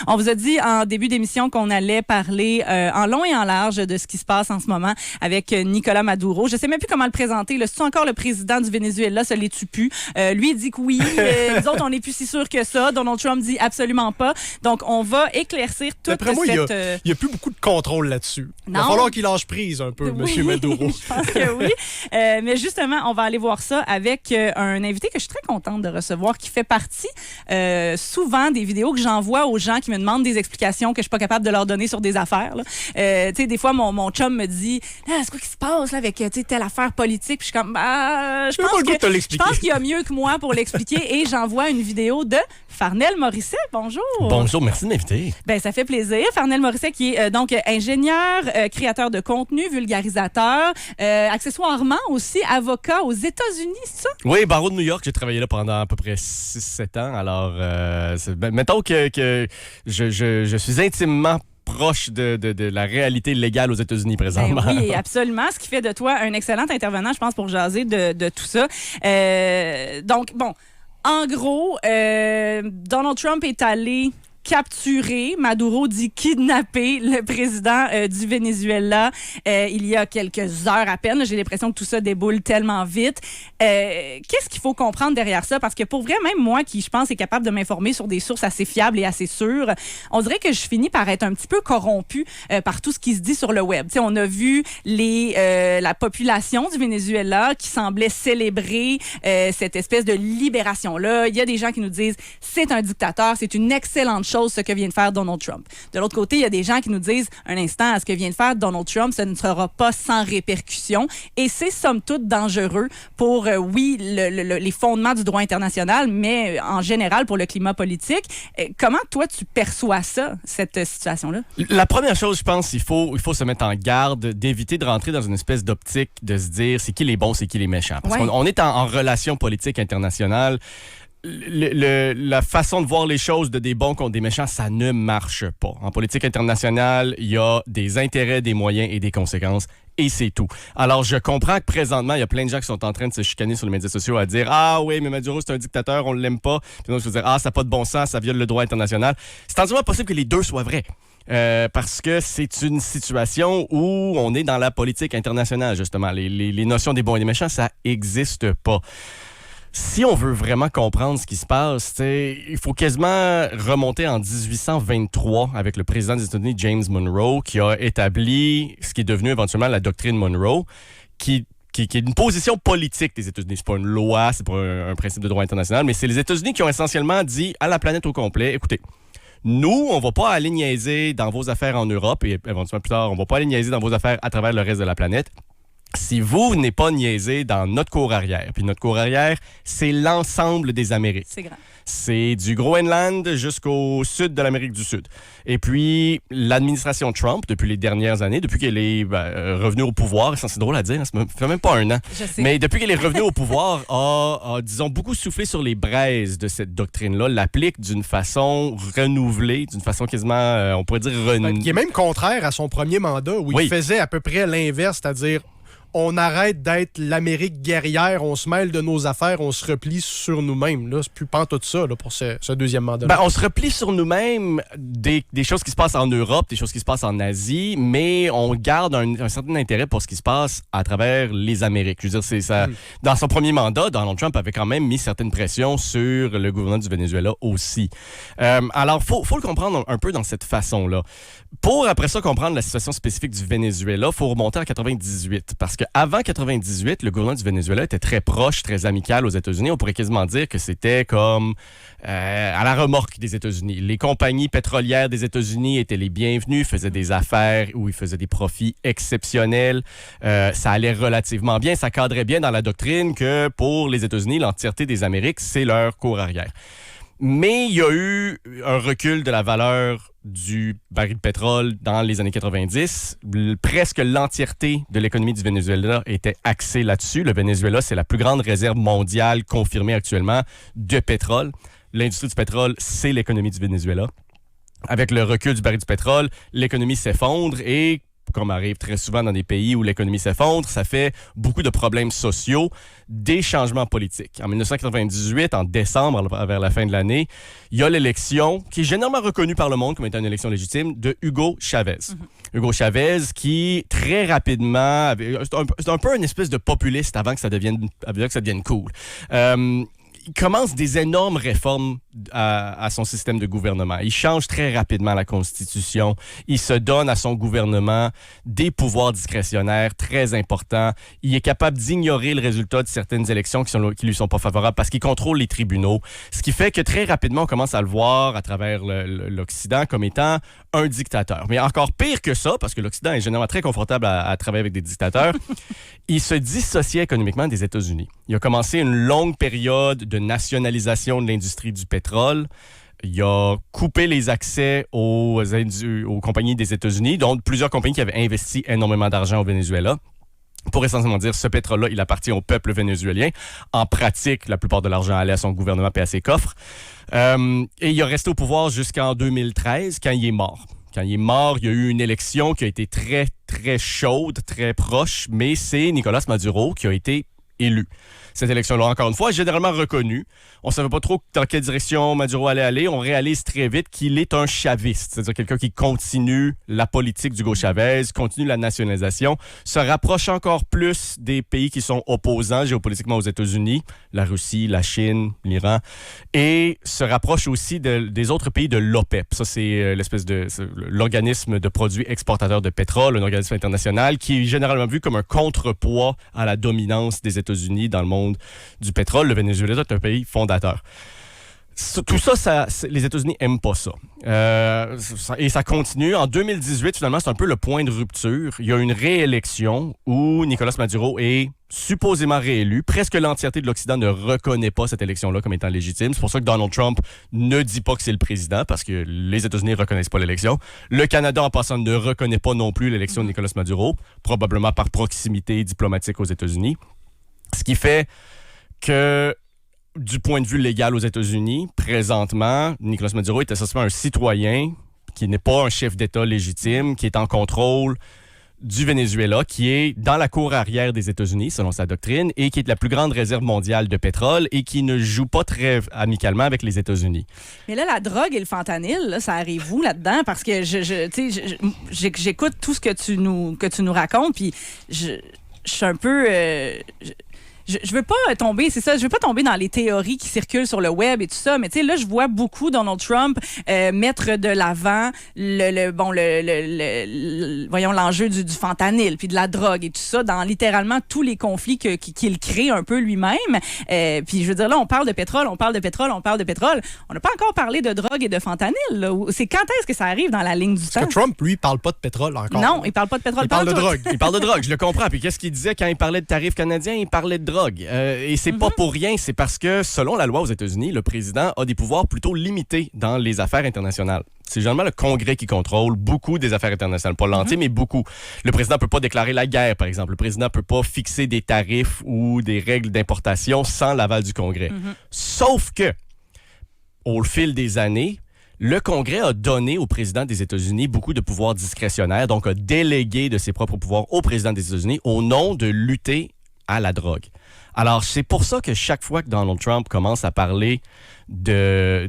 On vous a dit en début d'émission qu'on allait parler en long et en large de ce qui se passe en ce moment avec Nicolás Maduro. Je sais même plus comment le présenter. C'est encore le président du Venezuela, ça les tue plus. Lui, il dit que oui. Nous autres, on n'est plus si sûrs que ça. Donald Trump dit absolument pas. Donc, on va éclaircir toute D'après moi, cette... il n'y a plus beaucoup de contrôle là-dessus. Il va falloir qu'il lâche prise un peu, oui, M. Maduro. Je pense que oui. Mais justement, on va aller voir ça avec un invité que je suis très contente de recevoir, qui fait partie souvent des vidéos que j'envoie aux gens qui me demandent des explications que je suis pas capable de leur donner sur des affaires. Tu sais, des fois, mon chum me dit « C'est quoi qui se passe là, avec telle affaire politique? » Puis je suis comme je pense qu'il y a mieux que moi pour l'expliquer et j'envoie une vidéo de Farnell Morisset. Bonjour. Bonjour, merci de m'inviter. Ben, ça fait plaisir. Farnell Morisset qui est donc ingénieur, créateur de contenu, vulgarisateur, accessoirement aussi avocat aux États-Unis, c'est ça? Oui, barreau de New York, j'ai travaillé là pendant à peu près 6-7 ans. Alors, mettons que je suis intimement proche de la réalité légale aux États-Unis présentement. Ben oui, absolument. Ce qui fait de toi un excellent intervenant, je pense, pour jaser de tout ça. Donc, bon, en gros, Donald Trump est allé capturer, Maduro dit kidnapper le président du Venezuela il y a quelques heures à peine. J'ai l'impression que tout ça déboule tellement vite. Qu'est-ce qu'il faut comprendre derrière ça? Parce que pour vrai, même moi qui, je pense, est capable de m'informer sur des sources assez fiables et assez sûres, on dirait que je finis par être un petit peu corrompue par tout ce qui se dit sur le web. T'sais, on a vu la population du Venezuela qui semblait célébrer cette espèce de libération-là. Il y a des gens qui nous disent c'est un dictateur, c'est une excellente chose ce que vient de faire Donald Trump. De l'autre côté, il y a des gens qui nous disent un instant, ce que vient de faire Donald Trump, ce ne sera pas sans répercussions et c'est somme toute dangereux pour, les fondements du droit international, mais en général pour le climat politique. Comment toi, tu perçois ça, cette situation-là? La première chose, je pense, il faut se mettre en garde d'éviter de rentrer dans une espèce d'optique de se dire c'est qui les bons, c'est qui les méchants. Parce qu'on est en relation politique internationale. La façon de voir les choses de des bons contre des méchants, ça ne marche pas. En politique internationale, il y a des intérêts, des moyens et des conséquences. Et c'est tout. Alors, je comprends que présentement, il y a plein de gens qui sont en train de se chicaner sur les médias sociaux à dire « Ah oui, mais Maduro, c'est un dictateur, on ne l'aime pas. » Puis d'autres vont dire « Ah, ça n'a pas de bon sens, ça viole le droit international. » C'est entièrement possible que les deux soient vrais. Parce que c'est une situation où on est dans la politique internationale, justement. Les notions des bons et des méchants, ça n'existe pas. Si on veut vraiment comprendre ce qui se passe, il faut quasiment remonter en 1823 avec le président des États-Unis, James Monroe, qui a établi ce qui est devenu éventuellement la doctrine Monroe, qui est une position politique des États-Unis. C'est pas une loi, c'est pas un principe de droit international, mais c'est les États-Unis qui ont essentiellement dit à la planète au complet, écoutez, nous, on va pas aller niaiser dans vos affaires en Europe et éventuellement plus tard, on va pas aller niaiser dans vos affaires à travers le reste de la planète. Si vous n'êtes pas niaisé dans notre cour arrière, puis notre cour arrière, c'est l'ensemble des Amériques. C'est grand. C'est du Groenland jusqu'au sud de l'Amérique du Sud. Et puis, l'administration Trump, depuis les dernières années, depuis qu'elle est revenue au pouvoir, c'est drôle à dire, ça fait même pas un an, mais depuis qu'elle est revenue au pouvoir, a, disons, beaucoup soufflé sur les braises de cette doctrine-là, l'applique d'une façon renouvelée, d'une façon quasiment, on pourrait dire qui est même contraire à son premier mandat, où il faisait à peu près l'inverse, c'est-à-dire on arrête d'être l'Amérique guerrière, on se mêle de nos affaires, on se replie sur nous-mêmes. Là, c'est plus pantoute ça là, pour ce deuxième mandat. On se replie sur nous-mêmes des choses qui se passent en Europe, des choses qui se passent en Asie, mais on garde un certain intérêt pour ce qui se passe à travers les Amériques. Je veux dire, c'est ça. Dans son premier mandat, Donald Trump avait quand même mis certaines pressions sur le gouvernement du Venezuela aussi. Alors, faut le comprendre un peu dans cette façon-là. Pour, après ça, comprendre la situation spécifique du Venezuela, il faut remonter en 98. Parce qu'avant 98, le gouvernement du Venezuela était très proche, très amical aux États-Unis. On pourrait quasiment dire que c'était comme à la remorque des États-Unis. Les compagnies pétrolières des États-Unis étaient les bienvenues, faisaient des affaires où ils faisaient des profits exceptionnels. Ça allait relativement bien. Ça cadrait bien dans la doctrine que pour les États-Unis, l'entièreté des Amériques, c'est leur cour arrière. Mais il y a eu un recul de la valeur du baril de pétrole dans les années 90. Presque l'entièreté de l'économie du Venezuela était axée là-dessus. Le Venezuela, c'est la plus grande réserve mondiale confirmée actuellement de pétrole. L'industrie du pétrole, c'est l'économie du Venezuela. Avec le recul du baril du pétrole, l'économie s'effondre et comme arrive très souvent dans des pays où l'économie s'effondre, ça fait beaucoup de problèmes sociaux, des changements politiques. En 1998, en décembre, vers la fin de l'année, il y a l'élection qui est généralement reconnue par le monde comme étant une élection légitime de Hugo Chavez. Hugo Chavez qui, très rapidement, c'est un peu une espèce de populiste avant que ça devienne cool. Il commence des énormes réformes à son système de gouvernement. Il change très rapidement la Constitution. Il se donne à son gouvernement des pouvoirs discrétionnaires très importants. Il est capable d'ignorer le résultat de certaines élections qui lui sont pas favorables parce qu'il contrôle les tribunaux. Ce qui fait que très rapidement, on commence à le voir à travers l'Occident comme étant un dictateur. Mais encore pire que ça, parce que l'Occident est généralement très confortable à travailler avec des dictateurs, il se dissociait économiquement des États-Unis. Il a commencé une longue période de nationalisation de l'industrie du pétrole. Il a coupé les accès aux compagnies des États-Unis, dont plusieurs compagnies qui avaient investi énormément d'argent au Venezuela. Pour essentiellement dire, ce pétrole-là, il appartient au peuple vénézuélien. En pratique, la plupart de l'argent allait à son gouvernement et à ses coffres. Et il a resté au pouvoir jusqu'en 2013, quand il est mort. Quand il est mort, il y a eu une élection qui a été très, très chaude, très proche, mais c'est Nicolás Maduro qui a été élu. Cette élection-là, encore une fois, est généralement reconnue. On ne savait pas trop dans quelle direction Maduro allait aller. On réalise très vite qu'il est un chaviste, c'est-à-dire quelqu'un qui continue la politique d'Hugo Chavez, continue la nationalisation, se rapproche encore plus des pays qui sont opposants géopolitiquement aux États-Unis, la Russie, la Chine, l'Iran, et se rapproche aussi des autres pays de l'OPEP. Ça, c'est l'organisme de produits exportateurs de pétrole, un organisme international qui est généralement vu comme un contrepoids à la dominance des États-Unis dans le monde du pétrole. Le Venezuela est un pays fondateur. Tout ça, les États-Unis n'aiment pas ça. Et ça continue. En 2018, finalement, c'est un peu le point de rupture. Il y a une réélection où Nicolás Maduro est supposément réélu. Presque l'entièreté de l'Occident ne reconnaît pas cette élection-là comme étant légitime. C'est pour ça que Donald Trump ne dit pas que c'est le président, parce que les États-Unis ne reconnaissent pas l'élection. Le Canada, en passant, ne reconnaît pas non plus l'élection de Nicolás Maduro, probablement par proximité diplomatique aux États-Unis. Ce qui fait que, du point de vue légal aux États-Unis, présentement, Nicolás Maduro est essentiellement un citoyen qui n'est pas un chef d'État légitime, qui est en contrôle du Venezuela, qui est dans la cour arrière des États-Unis, selon sa doctrine, et qui est la plus grande réserve mondiale de pétrole et qui ne joue pas très amicalement avec les États-Unis. Mais là, la drogue et le fentanyl, là, ça arrive où là-dedans? Parce que j'écoute tout ce que tu nous racontes, puis je suis un peu... Je veux pas tomber, c'est ça, je veux pas tomber dans les théories qui circulent sur le web et tout ça, mais tu sais, là, je vois beaucoup Donald Trump mettre de l'avant l'enjeu du fentanyl, puis de la drogue et tout ça, dans littéralement tous les conflits qu'il crée un peu lui-même. Puis je veux dire, là, on parle de pétrole. On n'a pas encore parlé de drogue et de fentanyl. Là. C'est quand est-ce que ça arrive dans la ligne du temps? Parce que Trump, lui, parle pas de pétrole encore. Non, il parle pas de pétrole. Il parle de drogue. Il parle de drogue, je le comprends. Puis qu'est-ce qu'il disait quand il parlait de tarifs canadiens? Il parlait de drogue. Et c'est pas pour rien, c'est parce que, selon la loi aux États-Unis, le président a des pouvoirs plutôt limités dans les affaires internationales. C'est généralement le Congrès qui contrôle beaucoup des affaires internationales. Pas l'entier, mais beaucoup. Le président peut pas déclarer la guerre, par exemple. Le président peut pas fixer des tarifs ou des règles d'importation sans l'aval du Congrès. Sauf que, au fil des années, le Congrès a donné au président des États-Unis beaucoup de pouvoirs discrétionnaires, donc a délégué de ses propres pouvoirs au président des États-Unis au nom de lutter à la drogue. Alors, c'est pour ça que chaque fois que Donald Trump commence à parler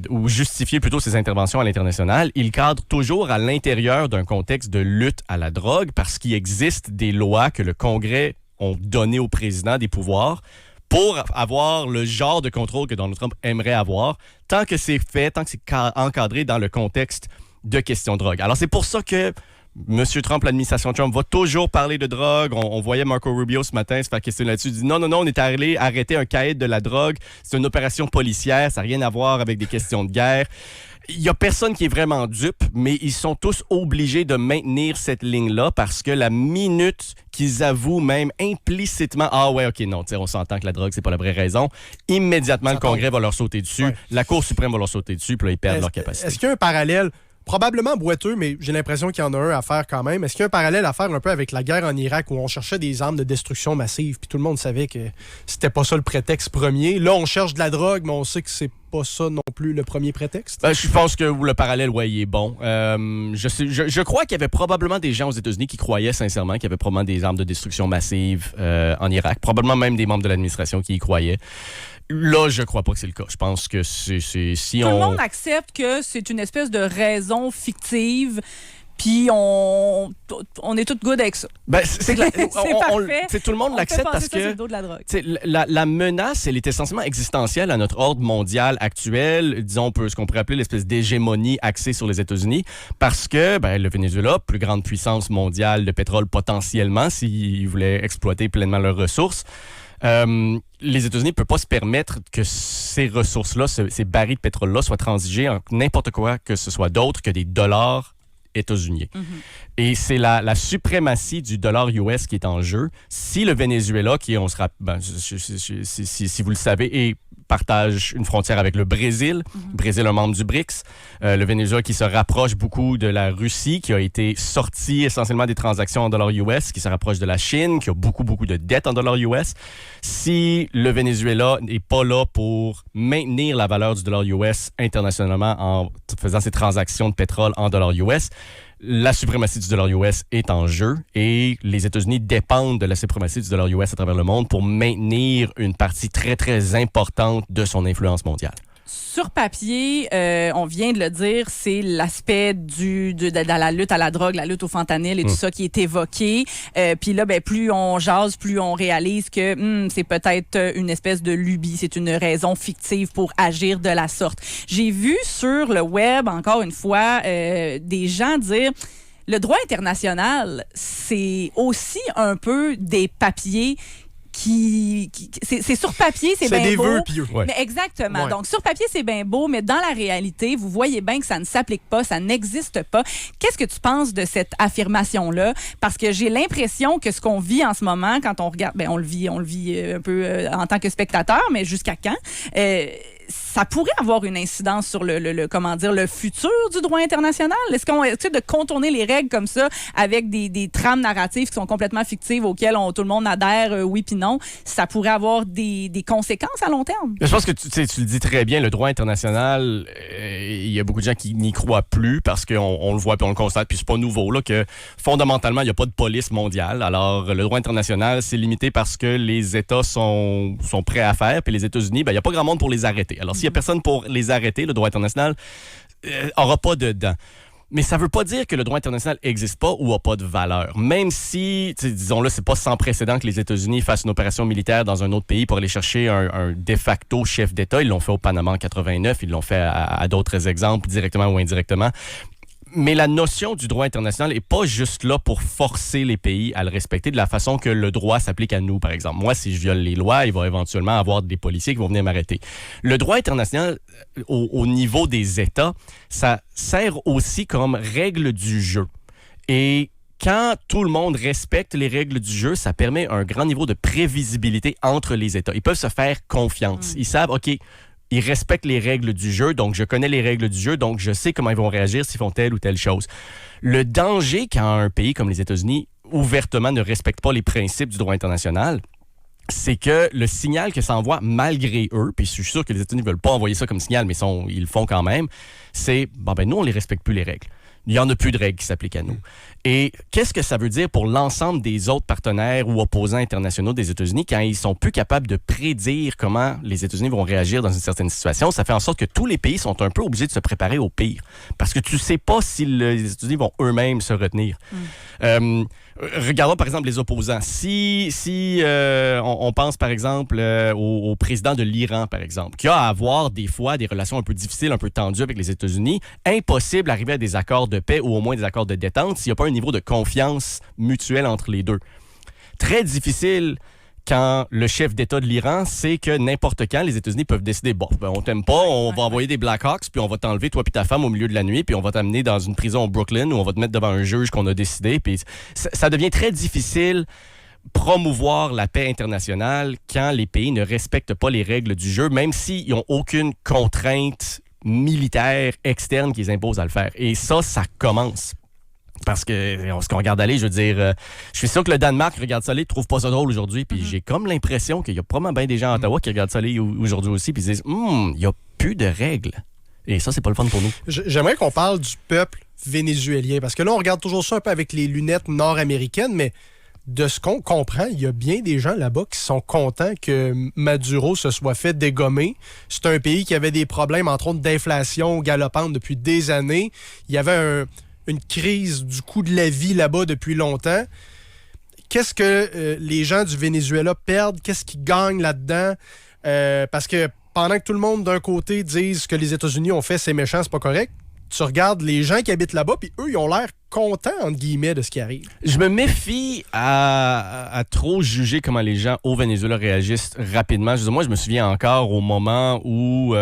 ou justifier plutôt ses interventions à l'international, il cadre toujours à l'intérieur d'un contexte de lutte à la drogue parce qu'il existe des lois que le Congrès ont donné au président des pouvoirs pour avoir le genre de contrôle que Donald Trump aimerait avoir, tant que c'est fait, tant que c'est encadré dans le contexte de questions de drogue. Alors, c'est pour ça que M. Trump, l'administration Trump, va toujours parler de drogue. On voyait Marco Rubio ce matin se faire questionner là-dessus. Il dit non, on est allé arrêter un caïd de la drogue. C'est une opération policière. Ça n'a rien à voir avec des questions de guerre. Il n'y a personne qui est vraiment dupe, mais ils sont tous obligés de maintenir cette ligne-là parce que la minute qu'ils avouent même implicitement « Ah ouais, OK, non, on s'entend que la drogue, c'est pas la vraie raison », immédiatement, le Congrès va leur sauter dessus, la Cour suprême va leur sauter dessus, puis là, ils perdent leur capacité. Est-ce qu'il y a un parallèle probablement boiteux, mais j'ai l'impression qu'il y en a un à faire quand même. Est-ce qu'il y a un parallèle à faire un peu avec la guerre en Irak où on cherchait des armes de destruction massive puis tout le monde savait que c'était pas ça le prétexte premier? Là, on cherche de la drogue, mais on sait que c'est pas ça non plus le premier prétexte? Je pense que le parallèle, il est bon. Je crois qu'il y avait probablement des gens aux États-Unis qui croyaient sincèrement qu'il y avait probablement des armes de destruction massive en Irak. Probablement même des membres de l'administration qui y croyaient. Là, je crois pas que c'est le cas. Je pense que si Tout le monde accepte que c'est une espèce de raison fictive. Puis on est tous good avec ça. C'est parfait. Tout le monde l'accepte parce que la menace, elle est essentiellement existentielle à notre ordre mondial actuel. Disons ce qu'on pourrait appeler l'espèce d'hégémonie axée sur les États-Unis. Parce que le Venezuela, plus grande puissance mondiale de pétrole potentiellement, s'ils voulaient exploiter pleinement leurs ressources, les États-Unis ne peuvent pas se permettre que ces ressources-là, ces barils de pétrole-là, soient transigés en n'importe quoi que ce soit d'autre que des dollars états-uniens. Et c'est la suprématie du dollar US qui est en jeu. Si le Venezuela, si vous le savez, partage une frontière avec le Brésil, Brésil un membre du BRICS, le Venezuela qui se rapproche beaucoup de la Russie, qui a été sorti essentiellement des transactions en dollars US, qui se rapproche de la Chine, qui a beaucoup de dettes en dollars US. Si le Venezuela n'est pas là pour maintenir la valeur du dollar US internationalement en faisant ses transactions de pétrole en dollars US, la suprématie du dollar US est en jeu et les États-Unis dépendent de la suprématie du dollar US à travers le monde pour maintenir une partie très, très importante de son influence mondiale. Sur papier, on vient de le dire, c'est l'aspect de la lutte à la drogue, la lutte au fentanyl et tout ça qui est évoqué. Puis là, plus on jase, plus on réalise que c'est peut-être une espèce de lubie, c'est une raison fictive pour agir de la sorte. J'ai vu sur le web, encore une fois, des gens dire... Le droit international, c'est aussi un peu des papiers c'est sur papier, c'est bien beau. C'est des vœux pieux. Ouais. Mais exactement. Ouais. Donc, sur papier, c'est bien beau, mais dans la réalité, vous voyez bien que ça ne s'applique pas, ça n'existe pas. Qu'est-ce que tu penses de cette affirmation-là? Parce que j'ai l'impression que ce qu'on vit en ce moment, quand on regarde, on le vit un peu en tant que spectateur, mais jusqu'à quand? Ça pourrait avoir une incidence sur le futur du droit international? Est-ce qu'on de contourner les règles comme ça avec des trames narratives qui sont complètement fictives auxquelles tout le monde adhère, oui puis non, ça pourrait avoir des conséquences à long terme? Je pense que tu le dis très bien, le droit international, il y a beaucoup de gens qui n'y croient plus parce qu'on le voit puis on le constate, puis c'est pas nouveau là, que fondamentalement, il n'y a pas de police mondiale. Alors, le droit international, c'est limité parce que les États sont prêts à faire, puis les États-Unis, il n'y a pas grand monde pour les arrêter. Alors, s'il n'y a personne pour les arrêter, le droit international n'aura pas de dents. Mais ça ne veut pas dire que le droit international n'existe pas ou n'a pas de valeur. Même si, disons-le, c'est pas sans précédent que les États-Unis fassent une opération militaire dans un autre pays pour aller chercher un de facto chef d'État. Ils l'ont fait au Panama en 89, ils l'ont fait à d'autres exemples, directement ou indirectement. Mais la notion du droit international n'est pas juste là pour forcer les pays à le respecter de la façon que le droit s'applique à nous, par exemple. Moi, si je viole les lois, il va éventuellement avoir des policiers qui vont venir m'arrêter. Le droit international, au niveau des États, ça sert aussi comme règle du jeu. Et quand tout le monde respecte les règles du jeu, ça permet un grand niveau de prévisibilité entre les États. Ils peuvent se faire confiance. Ils savent, OK, ils respectent les règles du jeu, donc je connais les règles du jeu, donc je sais comment ils vont réagir s'ils font telle ou telle chose. Le danger quand un pays comme les États-Unis ouvertement ne respecte pas les principes du droit international, c'est que le signal que ça envoie malgré eux, puis je suis sûr que les États-Unis ne veulent pas envoyer ça comme signal, mais ils le font quand même, c'est, nous, on ne les respecte plus les règles. Il n'y en a plus de règles qui s'appliquent à nous. Et qu'est-ce que ça veut dire pour l'ensemble des autres partenaires ou opposants internationaux des États-Unis quand ils sont plus capables de prédire comment les États-Unis vont réagir dans une certaine situation? Ça fait en sorte que tous les pays sont un peu obligés de se préparer au pire. Parce que tu ne sais pas si les États-Unis vont eux-mêmes se retenir. Regardons par exemple les opposants. Si on pense par exemple au président de l'Iran, par exemple, qui a à avoir des fois des relations un peu difficiles, un peu tendues avec les États-Unis, impossible d'arriver à des accords de paix ou au moins des accords de détente s'il n'y a pas un niveau de confiance mutuelle entre les deux. Très difficile quand le chef d'État de l'Iran sait que n'importe quand, les États-Unis peuvent décider, on t'aime pas, on va envoyer des Blackhawks, puis on va t'enlever, toi puis ta femme, au milieu de la nuit, puis on va t'amener dans une prison au Brooklyn où on va te mettre devant un juge qu'on a décidé. Puis ça devient très difficile promouvoir la paix internationale quand les pays ne respectent pas les règles du jeu, même s'ils n'ont aucune contrainte militaire externe qui les impose à le faire. Et ça commence. Parce que ce qu'on regarde aller, je veux dire, je suis sûr que le Danemark regarde ça aller, trouve pas ça drôle aujourd'hui, puis j'ai comme l'impression qu'il y a probablement bien des gens à Ottawa qui regardent ça aller aujourd'hui aussi, puis ils disent, il y a plus de règles. Et ça, c'est pas le fun pour nous. J'aimerais qu'on parle du peuple vénézuélien, parce que là, on regarde toujours ça un peu avec les lunettes nord-américaines, mais de ce qu'on comprend, il y a bien des gens là-bas qui sont contents que Maduro se soit fait dégommer. C'est un pays qui avait des problèmes, entre autres, d'inflation galopante depuis des années. Il y avait une crise du coût de la vie là-bas depuis longtemps. Qu'est-ce que les gens du Venezuela perdent? Qu'est-ce qu'ils gagnent là-dedans? Parce que pendant que tout le monde, d'un côté, dise que les États-Unis ont fait, c'est méchant, c'est pas correct, tu regardes les gens qui habitent là-bas, puis eux, ils ont l'air contents, entre guillemets, de ce qui arrive. Je me méfie à trop juger comment les gens au Venezuela réagissent rapidement. Moi, je me souviens encore au moment où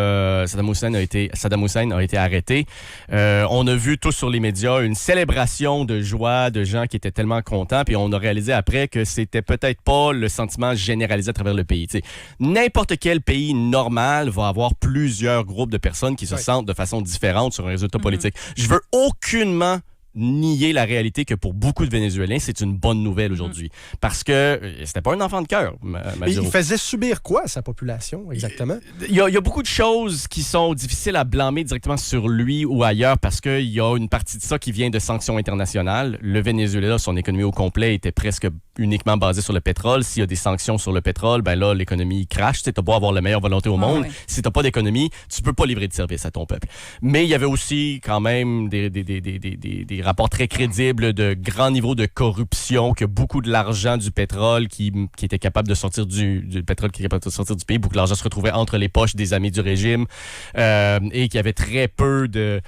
Saddam Hussein a été arrêté. On a vu tous sur les médias une célébration de joie de gens qui étaient tellement contents, puis on a réalisé après que c'était peut-être pas le sentiment généralisé à travers le pays. T'sais, n'importe quel pays normal va avoir plusieurs groupes de personnes qui se sentent de façon différente sur un résultat politique. Je veux aucunement nier la réalité que pour beaucoup de Vénézuéliens, c'est une bonne nouvelle aujourd'hui. Parce que c'était pas un enfant de cœur, Maduro. Il faisait subir quoi à sa population, exactement? Il y a beaucoup de choses qui sont difficiles à blâmer directement sur lui ou ailleurs parce qu'il y a une partie de ça qui vient de sanctions internationales. Le Venezuela, son économie au complet était presque uniquement basée sur le pétrole. S'il y a des sanctions sur le pétrole, ben là, l'économie crache. Tu n'as beau avoir la meilleure volonté au monde. Ouais. Si tu n'as pas d'économie, tu peux pas livrer de service à ton peuple. Mais il y avait aussi quand même des rapports très crédibles de grands niveaux de corruption, que beaucoup de l'argent du pétrole qui était capable de sortir du pétrole qui était capable de sortir du pays, beaucoup de l'argent se retrouvait entre les poches des amis du régime et qu'il y avait très peu de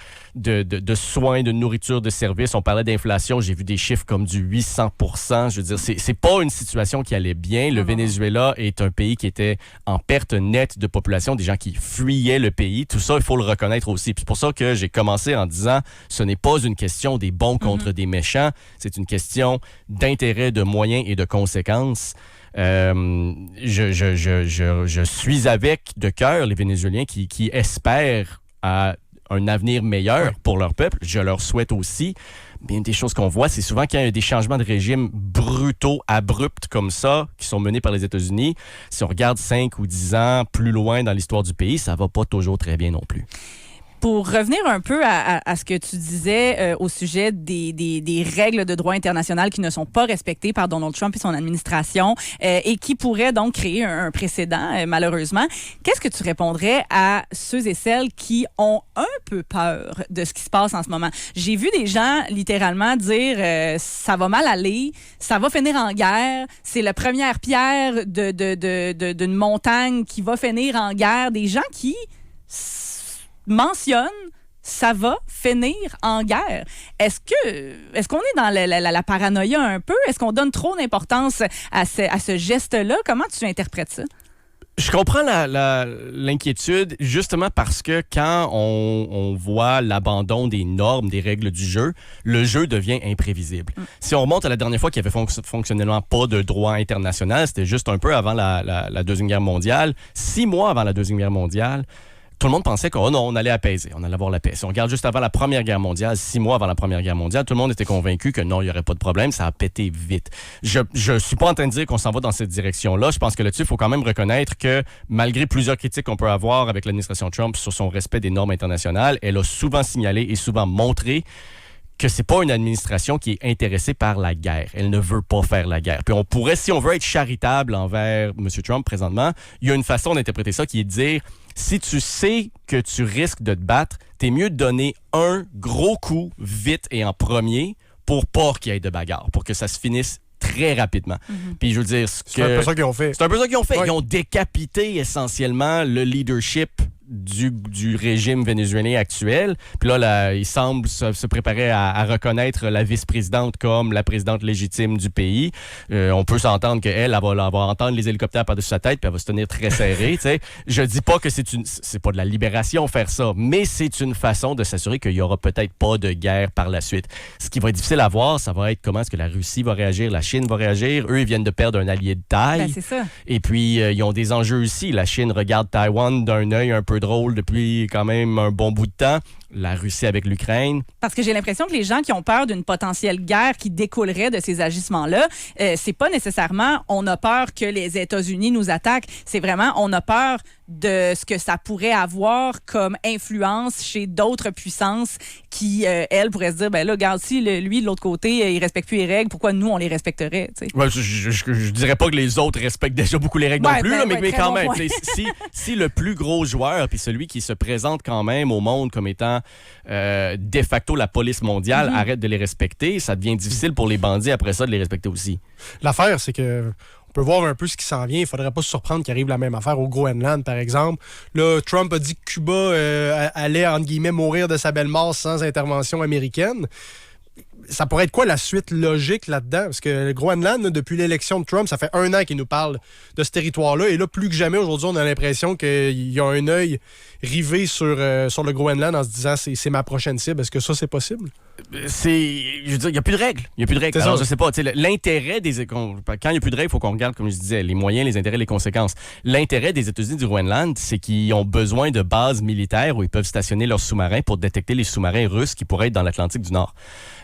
soins, de nourriture, de services. On parlait d'inflation. J'ai vu des chiffres comme du 800%. Je veux dire, c'est pas une situation qui allait bien. Le Venezuela est un pays qui était en perte nette de population, des gens qui fuyaient le pays. Tout ça, il faut le reconnaître aussi. Puis c'est pour ça que j'ai commencé en disant, ce n'est pas une question des bons contre des méchants. C'est une question d'intérêt, de moyens et de conséquences. Je suis avec de cœur les Vénézuéliens qui espèrent à un avenir meilleur pour leur peuple. Je leur souhaite aussi. Mais une des choses qu'on voit, c'est souvent qu'il y a des changements de régime brutaux, abrupts comme ça, qui sont menés par les États-Unis. Si on regarde 5 ou 10 ans plus loin dans l'histoire du pays, ça va pas toujours très bien non plus. Pour revenir un peu à ce que tu disais au sujet des règles de droit international qui ne sont pas respectées par Donald Trump et son administration et qui pourraient donc créer un précédent, malheureusement, qu'est-ce que tu répondrais à ceux et celles qui ont un peu peur de ce qui se passe en ce moment? J'ai vu des gens littéralement dire ça va mal aller, ça va finir en guerre, c'est la première pierre d'une montagne qui va finir en guerre. Des gens qui mentionne ça va finir en guerre. Est-ce qu'on est dans la paranoïa un peu? Est-ce qu'on donne trop d'importance à ce geste-là? Comment tu interprètes ça? Je comprends l'inquiétude justement parce que quand on voit l'abandon des normes, des règles du jeu, le jeu devient imprévisible. Si on remonte à la dernière fois qu'il n'y avait fonctionnellement pas de droit international, c'était juste un peu avant la Deuxième Guerre mondiale. 6 mois avant la Deuxième Guerre mondiale, tout le monde pensait qu'on allait apaiser, on allait avoir la paix. Si on regarde juste avant la Première Guerre mondiale, 6 mois avant la Première Guerre mondiale, tout le monde était convaincu que non, il n'y aurait pas de problème, ça a pété vite. Je suis pas en train de dire qu'on s'en va dans cette direction-là. Je pense que là-dessus, il faut quand même reconnaître que malgré plusieurs critiques qu'on peut avoir avec l'administration Trump sur son respect des normes internationales, elle a souvent signalé et souvent montré que c'est pas une administration qui est intéressée par la guerre. Elle ne veut pas faire la guerre. Puis on pourrait, si on veut être charitable envers M. Trump présentement, il y a une façon d'interpréter ça qui est de dire, si tu sais que tu risques de te battre, t'es mieux de donner un gros coup vite et en premier pour pas qu'il y ait de bagarre, pour que ça se finisse très rapidement. Puis je veux dire... C'est un peu ça qu'ils ont fait. C'est un peu ça qu'ils ont fait. Ouais. Ils ont décapité essentiellement le leadership du régime vénézuélien actuel. Puis là, il semble se préparer à reconnaître la vice-présidente comme la présidente légitime du pays. On peut s'entendre qu'elle va entendre les hélicoptères par-dessus sa tête puis elle va se tenir très serrée. Je dis pas que c'est pas de la libération faire ça, mais c'est une façon de s'assurer qu'il y aura peut-être pas de guerre par la suite. Ce qui va être difficile à voir, ça va être comment est-ce que la Russie va réagir, la Chine va réagir. Eux, ils viennent de perdre un allié de taille. Ben, c'est ça. Et puis, ils ont des enjeux aussi. La Chine regarde Taïwan d'un œil un peu de rôle depuis quand même un bon bout de temps. La Russie avec l'Ukraine. Parce que j'ai l'impression que les gens qui ont peur d'une potentielle guerre qui découlerait de ces agissements-là, c'est pas nécessairement on a peur que les États-Unis nous attaquent, c'est vraiment on a peur de ce que ça pourrait avoir comme influence chez d'autres puissances qui, elles, pourraient se dire, ben là, regarde, si lui, de l'autre côté, il respecte plus les règles, pourquoi nous, on les respecterait? Ouais, je dirais pas que les autres respectent déjà beaucoup les règles non plus, là, mais quand même, si le plus gros joueur, puis celui qui se présente quand même au monde comme étant de facto la police mondiale, arrête de les respecter, ça devient difficile pour les bandits après ça de les respecter aussi. L'affaire, c'est que on peut voir un peu ce qui s'en vient. Il ne faudrait pas se surprendre qu'il arrive la même affaire au Groenland, par exemple. Là, Trump a dit que Cuba allait, entre guillemets, mourir de sa belle mort sans intervention américaine. Ça pourrait être quoi la suite logique là-dedans? Parce que le Groenland, depuis l'élection de Trump, ça fait 1 an qu'il nous parle de ce territoire-là. Et là, plus que jamais, aujourd'hui, on a l'impression qu'il y a un œil rivé sur le Groenland en se disant c'est ma prochaine cible. Est-ce que ça, c'est possible? Je veux dire, il n'y a plus de règles. Il n'y a plus de règles. Alors, je sais pas, l'intérêt des... Quand il n'y a plus de règles, il faut qu'on regarde, comme je disais, les moyens, les intérêts, les conséquences. L'intérêt des États-Unis du Groenland, c'est qu'ils ont besoin de bases militaires où ils peuvent stationner leurs sous-marins pour détecter les sous-marins russes qui pourraient être dans l'Atlantique du Nord.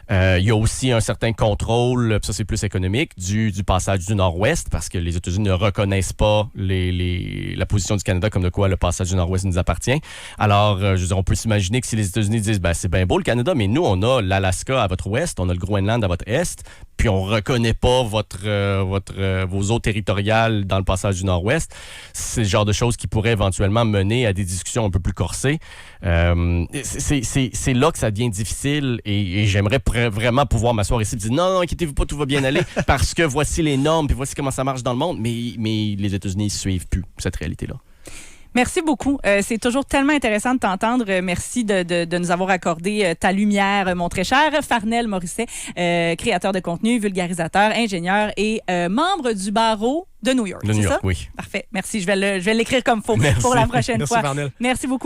Il y a aussi un certain contrôle, ça c'est plus économique, du passage du Nord-Ouest, parce que les États-Unis ne reconnaissent pas la position du Canada comme de quoi le passage du Nord-Ouest nous appartient. Alors, je veux dire, on peut s'imaginer que si les États-Unis disent, ben c'est bien beau le Canada, mais nous, on a l'Alaska à votre ouest, on a le Groenland à votre est, puis on reconnaît pas vos eaux territoriales dans le passage du Nord-Ouest. C'est le genre de choses qui pourraient éventuellement mener à des discussions un peu plus corsées. C'est là que ça devient difficile et j'aimerais vraiment pouvoir m'asseoir ici et dire non, inquiétez-vous pas, tout va bien aller parce que voici les normes puis voici comment ça marche dans le monde. Mais les États-Unis ne suivent plus cette réalité-là. Merci beaucoup. C'est toujours tellement intéressant de t'entendre. Merci de nous avoir accordé ta lumière, mon très cher. Farnell Morisset, créateur de contenu, vulgarisateur, ingénieur et membre du barreau de New York. De New York, ça? Oui. Parfait. Merci. Je vais l'écrire comme il faut pour la prochaine fois. Merci, Farnell. Merci beaucoup.